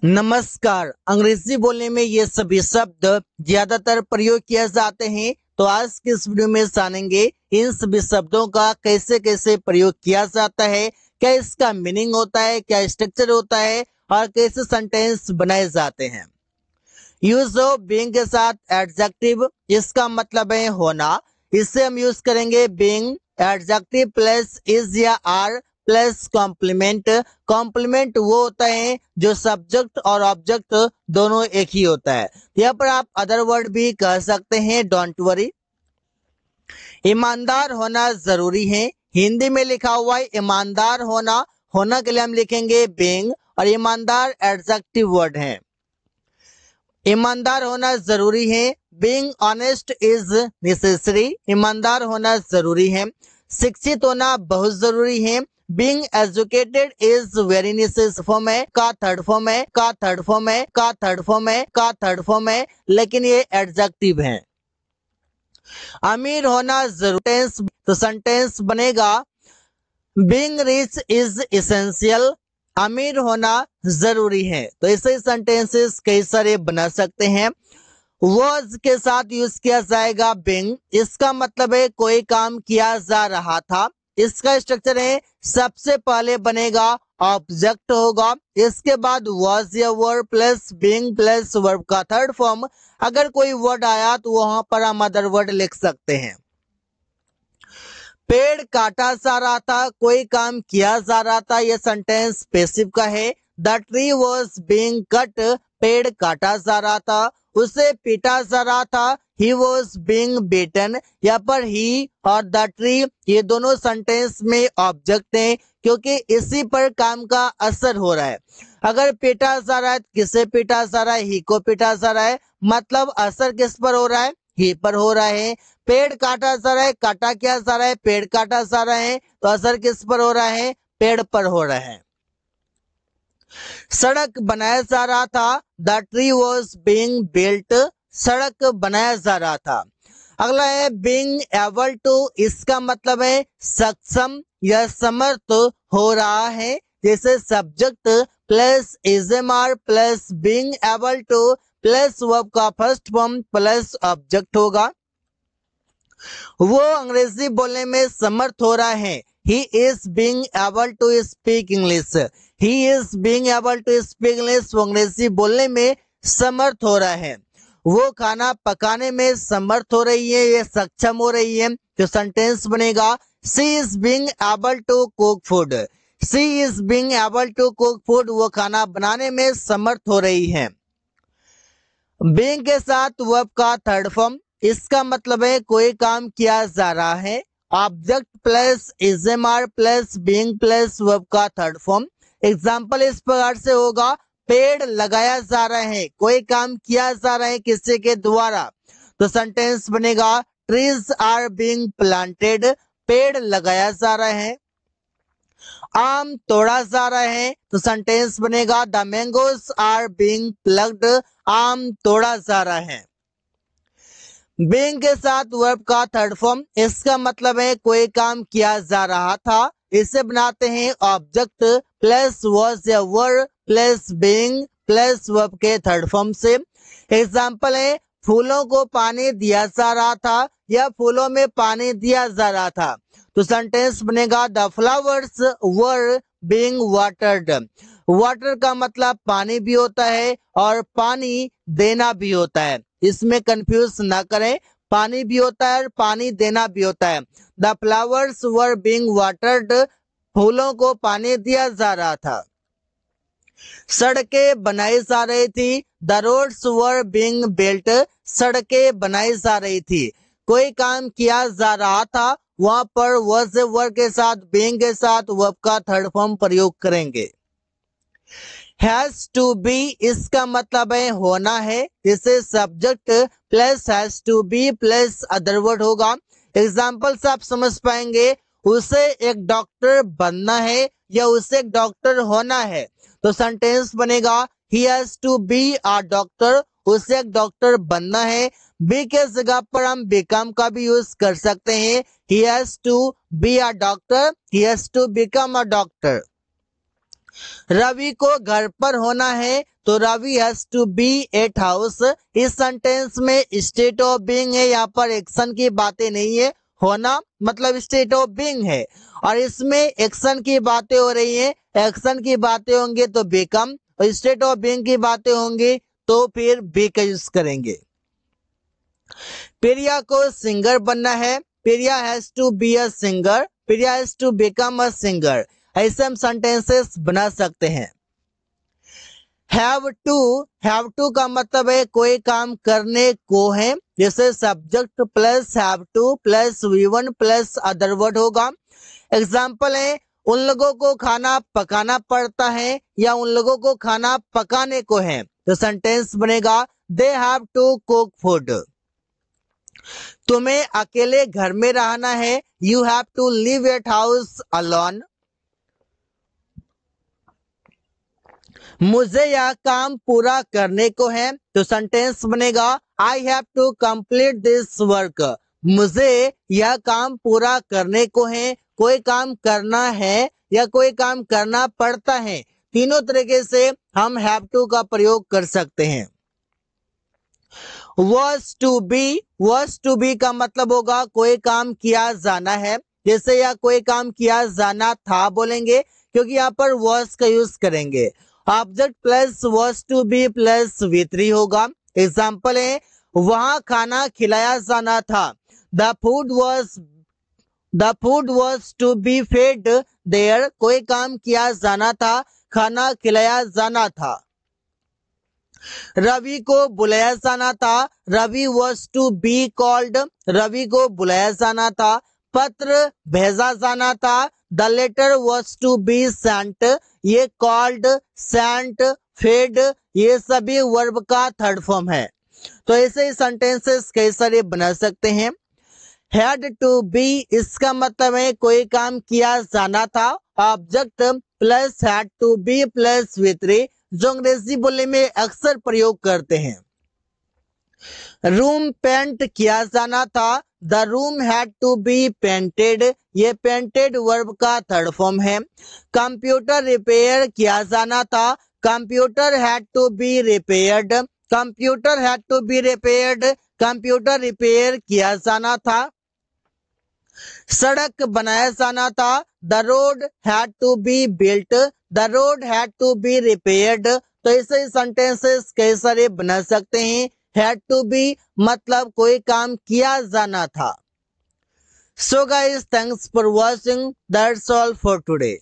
नमस्कार। अंग्रेजी बोलने में ये सभी शब्द ज्यादातर प्रयोग किए जाते हैं, तो आज के इस वीडियो में जानेंगे इन सभी शब्दों का कैसे कैसे प्रयोग किया जाता है, क्या इसका मीनिंग होता है, क्या स्ट्रक्चर होता है और कैसे सेंटेंस बनाए जाते हैं। यूज ऑफ बीइंग के साथ एडजेक्टिव, इसका मतलब है होना। इससे हम यूज करेंगे बीइंग एडजेक्टिव प्लस इज या आर प्लस कॉम्प्लीमेंट। कॉम्प्लीमेंट वो होता है जो सब्जेक्ट और ऑब्जेक्ट दोनों एक ही होता है। यहाँ पर आप अदर वर्ड भी कह सकते हैं, डोंट वरी। ईमानदार होना जरूरी है, हिंदी में लिखा हुआ है ईमानदार होना। होना के लिए हम लिखेंगे बीइंग और ईमानदार एडजेक्टिव वर्ड है। ईमानदार होना जरूरी है, बीइंग ऑनेस्ट इज नेसेसरी। ईमानदार होना जरूरी है। शिक्षित होना बहुत जरूरी है, being educated is very necessary. Form है का थर्ड फॉर्म है का थर्ड फॉर्म है का थर्ड फॉर्म है का थर्ड फॉर्म है, लेकिन ये एडजेक्टिव है। अमीर होना जरूरी, तो सेंटेंस बनेगा बीइंग रिच इज एसेंशियल। अमीर होना जरूरी है, तो ऐसे सेंटेंसेस कई सारे बना सकते हैं। वर्ड्स के साथ यूज किया जाएगा बीइंग। इसका मतलब है कोई काम किया जा रहा था। इसका स्ट्रक्चर है सबसे पहले बनेगा ऑब्जेक्ट होगा, इसके बाद वाज या वर प्लस बीइंग प्लस वर्ब का थर्ड फॉर्म। अगर कोई वर्ड आया तो वहां पर हम अदर वर्ड लिख सकते हैं। पेड़ काटा जा रहा था, कोई काम किया जा रहा था, यह सेंटेंस पैसिव का है। The tree was being cut, पेड़ काटा जा रहा था। उसे पीटा जा रहा था, ही वॉज बीइंग बीटन। यहाँ पर ही और द ट्री ये दोनों सेंटेंस में ऑब्जेक्ट हैं, क्योंकि इसी पर काम का असर हो रहा है। अगर पीटा जा रहा है, किसे पीटा जा रहा है? ही को पीटा जा रहा है, मतलब असर किस पर हो रहा है? ही पर हो रहा है। पेड़ काटा जा रहा है, काटा क्या जा रहा है? पेड़ काटा जा रहा है, तो असर किस पर हो रहा है? पेड़ पर हो रहा है। सड़क बनाया जा रहा था, the tree was being built. सड़क बनाया जा रहा था। अगला है बीइंग एबल टू, इसका मतलब है सक्षम या समर्थ हो रहा है। जैसे subject plus is am are plus being able to plus verb का फर्स्ट फॉर्म प्लस ऑब्जेक्ट होगा। वो अंग्रेजी बोलने में समर्थ हो रहा है, he is being able to speak English. He is being able to speak English, वो अंग्रेजी बोलने में समर्थ हो रहा है। वो खाना पकाने में समर्थ हो रही है, ये सक्षम हो रही है, तो सेंटेंस बनेगा she is being able to cook food. She is being able to cook food, वो खाना बनाने में समर्थ हो रही है। बीइंग के साथ वर्ब का थर्ड फॉर्म, इसका मतलब है कोई काम किया जा रहा है। Object plus is am are plus being plus verb का थर्ड फॉर्म। एग्जाम्पल इस प्रकार से होगा, पेड़ लगाया जा रहा है, कोई काम किया जा रहा है किसी के द्वारा, तो सेंटेंस बनेगा ट्रीज आर बीइंग प्लांटेड, पेड़ लगाया जा रहा है। आम तोड़ा जा रहा है, तो सेंटेंस बनेगा the mangoes are being plucked, आम तोड़ा जा रहा है। बीइंग के साथ वर्ब का थर्ड फॉर्म, इसका मतलब है कोई काम किया जा रहा था। इसे बनाते हैं ऑब्जेक्ट प्लस वॉज या वर प्लस बीइंग प्लस वर्ब के थर्ड फॉर्म से। एग्जाम्पल है फूलों को पानी दिया जा रहा था या फूलों में पानी दिया जा रहा था, तो सेंटेंस बनेगा the flowers were being watered. Water का मतलब पानी भी होता है और पानी देना भी होता है, इसमें कंफ्यूज ना करें। पानी भी होता है और पानी देना भी होता है। The flowers were being watered, फूलों को पानी दिया जा रहा था। सड़कें बनाई जा रही थी, the roads were being built, सड़कें बनाई जा रही थी। कोई काम किया जा रहा था, वहां पर was वर्ब के साथ बीइंग के साथ वर्ब का थर्ड फॉर्म प्रयोग करेंगे। हैज टू बी, इसका मतलब है होना है, इसे subject plus has to be plus other word होगा। एग्जाम्पल से आप समझ पाएंगे, उसे एक डॉक्टर बनना है या उसे एक डॉक्टर होना है, तो सेंटेंस बनेगा he has to be a doctor, उसे एक डॉक्टर बनना है। बी के जगह पर हम बिकम का भी यूज कर सकते हैं, he has to be a doctor, he has to become a doctor. Ravi को घर पर होना है तो Ravi has to be at house. इस सेंटेंस में स्टेट ऑफ बीइंग है, यहाँ पर एक्शन की बातें नहीं है, होना मतलब स्टेट ऑफ बीइंग है, और इसमें एक्शन की बातें हो रही है। एक्शन की बातें होंगे तो बिकम, और स्टेट ऑफ बीइंग की बातें होंगी तो फिर बी का यूज करेंगे। प्रिया को सिंगर बनना है, Priya has to be a singer, Priya has to become a singer. ऐसे हम सेंटेंसेस बना सकते हैं। हैव टू का मतलब है कोई काम करने को है, जैसे subject plus have two plus V1 plus other word होगा। एग्जाम्पल है उन लोगों को खाना पकाना पड़ता है या उन लोगों को खाना पकाने को है, तो सेंटेंस बनेगा they have to cook food. तुम्हें अकेले घर में रहना है, you have to live at house alone. मुझे यह काम पूरा करने को है, तो सेंटेंस बनेगा I have to complete this work. मुझे यह काम पूरा करने को है, कोई काम करना है या कोई काम करना पड़ता है, तीनों तरीके से हम हैव टू का प्रयोग कर सकते हैं। was to be का मतलब होगा कोई काम किया जाना है, जैसे या कोई काम किया जाना था बोलेंगे क्योंकि यहाँ पर was का यूज करेंगे। Object plus was to be plus V3 होगा। एग्जाम्पल है वहां खाना खिलाया जाना था, the food was to be fed there। कोई काम किया जाना था, खाना खिलाया जाना था। रवि को बुलाया जाना था, Ravi was to be called, Ravi को बुलाया जाना था। पत्र भेजा जाना था, the letter was to be sent। ये called, sent, fed ये सभी वर्ब का थर्ड फॉर्म है। तो ऐसे ही सेंटेंसेस कई सारे बना सकते हैं। हैड टू बी इसका मतलब है कोई काम किया जाना था, object plus had to be plus V3 जो अंग्रेजी बोलने में अक्सर प्रयोग करते हैं। रूम पेंट किया जाना था, the room had to be painted ये पेंटेड वर्ब का थर्ड फॉर्म है। कंप्यूटर रिपेयर किया जाना था, computer had to be repaired, computer had to be repaired computer repair किया जाना था। सड़क बनाया जाना था, the road had to be built, the road had to be repaired. तो ऐसे सेंटेंसेस कई सारे बना सकते हैं। हैड टू बी मतलब कोई काम किया जाना था। So guys, thanks for watching, that's all for today.